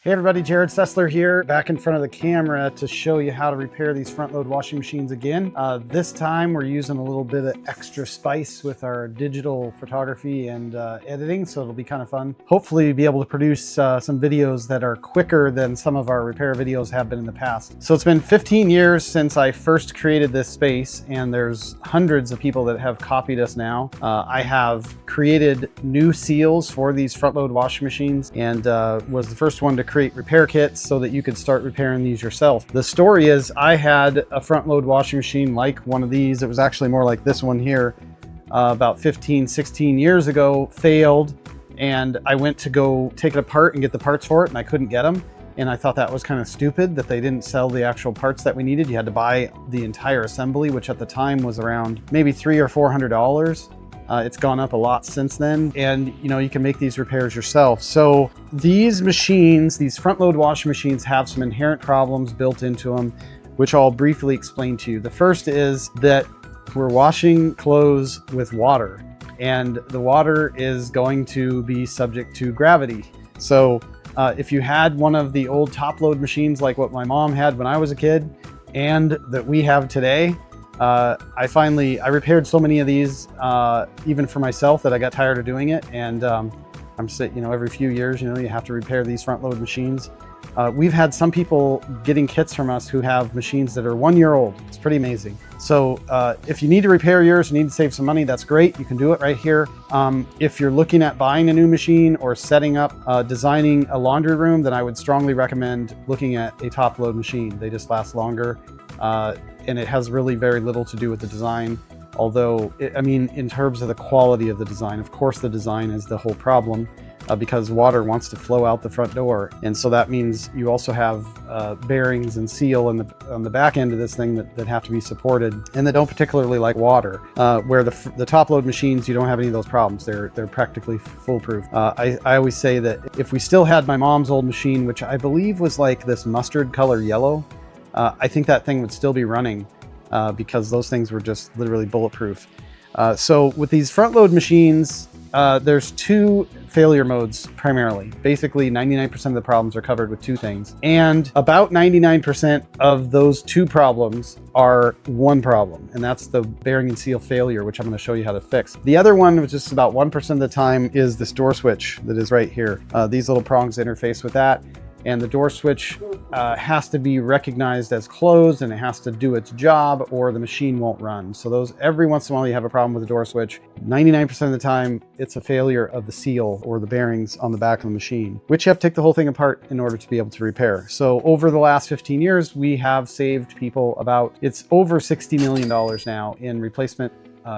Hey everybody, Jared Sessler here, back in front of the camera to show you how to repair these front load washing machines again. This time we're using a little bit of extra spice with our digital photography and editing, so it'll be kind of fun. Hopefully be able to produce some videos that are quicker than some of our repair videos have been in the past. So it's been 15 years since I first created this space, and there's hundreds of people that have copied us now. I have created new seals for these front load washing machines and was the first one to create repair kits so that you could start repairing these yourself. The story is I had a front load washing machine like one of these. It was actually more like this one here about 15, 16 years ago, failed, and I went to go take it apart and get the parts for it, and I couldn't get them. And I thought that was kind of stupid that they didn't sell the actual parts that we needed. You had to buy the entire assembly, which at the time was around maybe $300 or $400. It's gone up a lot since then, and you can make these repairs yourself. So these machines, these front load washing machines, have some inherent problems built into them, which I'll briefly explain to you. The first is that we're washing clothes with water, and the water is going to be subject to gravity. So if you had one of the old top load machines like what my mom had when I was a kid and that we have today, I repaired so many of these, even for myself, that I got tired of doing it. And every few years, you have to repair these front load machines. We've had some people getting kits from us who have machines that are 1 year old. It's pretty amazing. So if you need to repair yours, you need to save some money, that's great. You can do it right here. If you're looking at buying a new machine or setting up, designing a laundry room, then I would strongly recommend looking at a top load machine. They just last longer. And it has really very little to do with the design. Although, in terms of the quality of the design, of course the design is the whole problem, because water wants to flow out the front door. And so that means you also have bearings and seal on the back end of this thing that have to be supported and that don't particularly like water. Where the top load machines, you don't have any of those problems. They're practically foolproof. I always say that if we still had my mom's old machine, which I believe was like this mustard color yellow, I think that thing would still be running because those things were just literally bulletproof. So with these front load machines, there's two failure modes primarily. Basically, 99% of the problems are covered with two things. And about 99% of those two problems are one problem, and that's the bearing and seal failure, which I'm going to show you how to fix. The other one, which is about 1% of the time, is this door switch that is right here. These little prongs interface with that. And the door switch has to be recognized as closed, and it has to do its job or the machine won't run. So those, every once in a while you have a problem with the door switch. 99% of the time it's a failure of the seal or the bearings on the back of the machine, which you have to take the whole thing apart in order to be able to repair. So over the last 15 years, we have saved people it's over $60 million now in replacement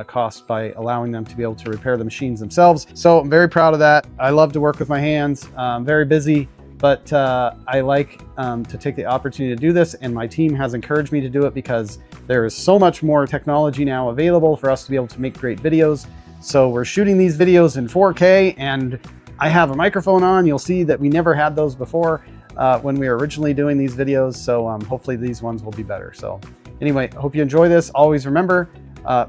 costs by allowing them to be able to repair the machines themselves. So I'm very proud of that. I love to work with my hands. I'm very busy. But I like to take the opportunity to do this, and my team has encouraged me to do it because there is so much more technology now available for us to be able to make great videos. So we're shooting these videos in 4K, and I have a microphone on. You'll see that we never had those before when we were originally doing these videos. So hopefully these ones will be better. So anyway, I hope you enjoy this. Always remember,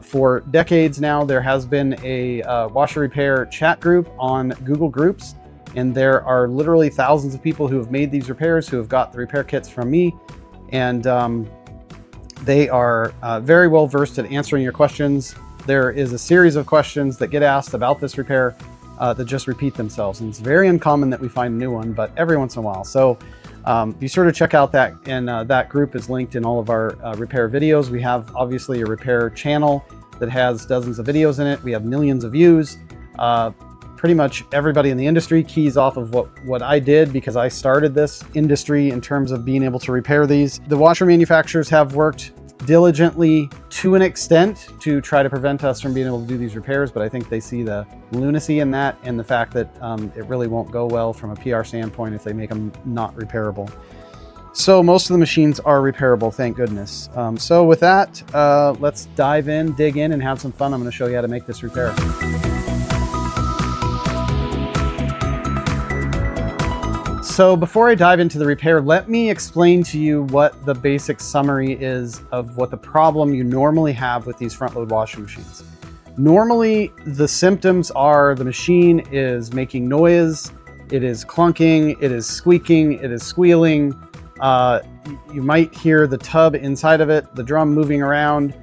for decades now, there has been a washer repair chat group on Google Groups. And there are literally thousands of people who have made these repairs, who have got the repair kits from me. And they are very well versed at answering your questions. There is a series of questions that get asked about this repair that just repeat themselves. And it's very uncommon that we find a new one, but every once in a while. So be sure to check out that. And that group is linked in all of our repair videos. We have obviously a repair channel that has dozens of videos in it. We have millions of views. Pretty much everybody in the industry keys off of what I did, because I started this industry in terms of being able to repair these. The washer manufacturers have worked diligently to an extent to try to prevent us from being able to do these repairs, but I think they see the lunacy in that and the fact that it really won't go well from a PR standpoint if they make them not repairable. So most of the machines are repairable, thank goodness. So with that, let's dig in and have some fun. I'm going to show you how to make this repair. So before I dive into the repair, let me explain to you what the basic summary is of what the problem you normally have with these front load washing machines. Normally, the symptoms are the machine is making noise, It is clunking, it is squeaking, it is squealing. You might hear the tub inside of it, the drum moving around.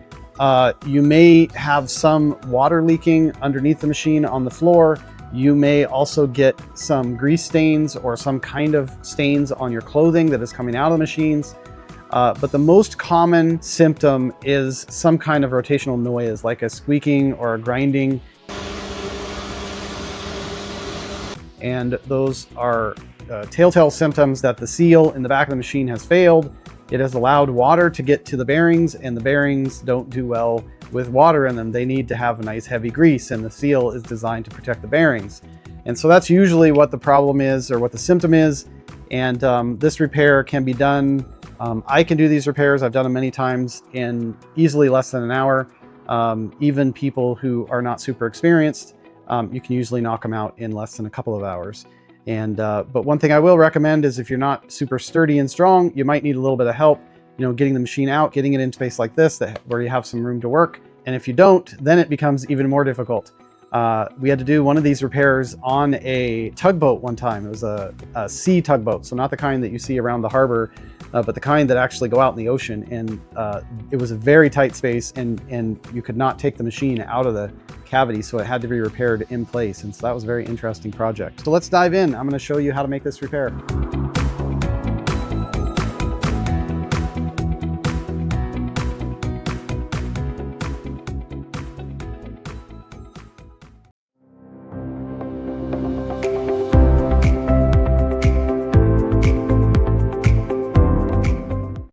You may have some water leaking underneath the machine on the floor. You may also get some grease stains or some kind of stains on your clothing that is coming out of the machines. But the most common symptom is some kind of rotational noise, like a squeaking or a grinding. And those are telltale symptoms that the seal in the back of the machine has failed. It has allowed water to get to the bearings, and the bearings don't do well with water in them. They need to have a nice heavy grease, and the seal is designed to protect the bearings. And so that's usually what the problem is, or what the symptom is. And this repair can be done. I can do these repairs. I've done them many times in easily less than an hour. Even people who are not super experienced, you can usually knock them out in less than a couple of hours. And but one thing I will recommend is if you're not super sturdy and strong, you might need a little bit of help, getting the machine out, getting it in space like this where you have some room to work. And if you don't, then it becomes even more difficult. We had to do one of these repairs on a tugboat one time. It was a sea tugboat, so not the kind that you see around the harbor, but the kind that actually go out in the ocean. And it was a very tight space, and you could not take the machine out of the cavity, so it had to be repaired in place. And so that was a very interesting project. So let's dive in. I'm going to show you how to make this repair.